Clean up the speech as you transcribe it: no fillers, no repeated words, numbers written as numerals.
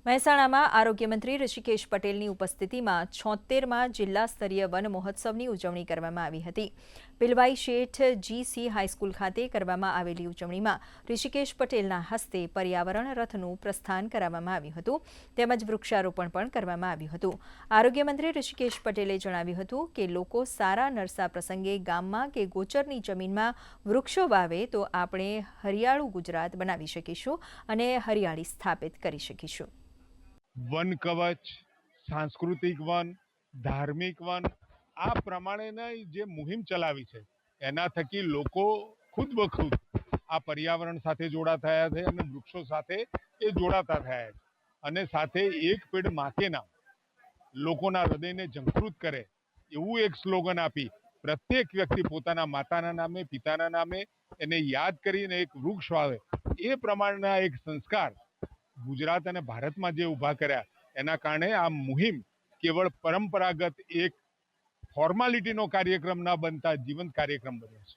મહેસાણામાં આરોગ્ય મંત્રી ઋષિકેશ પટેલની ઉપસ્થિતિમાં 76માં જિલ્લા સ્તરીય વન મહોત્સવની ઉજવણી કરવામાં આવી હતી। પિલવાઈ શેઠ જીસી હાઈસ્કૂલ ખાતે કરવામાં આવેલી ઉજવણીમાં ઋષિકેશ પટેલના હસ્તે પર્યાવરણ રથનું પ્રસ્થાન કરાવવામાં આવ્યું હતું તેમજ વૃક્ષારોપણ પણ કરવામાં આવ્યું હતું। આરોગ્ય મંત્રી ઋષિકેશ પટેલે જણાવ્યું હતું કે લોકો સારા નરસા પ્રસંગે ગામમાં કે ગોચરની જમીનમાં વૃક્ષો વાવે તો આપણે હરિયાળું ગુજરાત બનાવી શકીશું અને હરિયાળી સ્થાપિત કરી શકીશું। વન કવચ, સાંસ્કૃતિક વન, ધાર્મિક વન આ પ્રમાણેના જે મુહિમ ચલાવી છે એના થકી લોકો ખુદ બખુદ આ પર્યાવરણ સાથે જોડાતા થયા છે અને વૃક્ષો સાથે એ જોડાતા થયા છે અને સાથે એક પેડ માકે નામ લોકોના હૃદયને ઝંખૃત કરે એવું એક સ્લોગન આપી પ્રત્યેક વ્યક્તિ પોતાના માતાના નામે, પિતાના નામે એને યાદ કરીને એક વૃક્ષ વાવે એ પ્રમાણના એક સંસ્કાર ગુજરાત અને ભારતમાં જે ઊભા કર્યા એના કારણે આ મુહિમ કેવળ પરંપરાગત એક ફોર્માલિટીનો કાર્યક્રમ ના બનતા જીવંત કાર્યક્રમ બન્યો છે।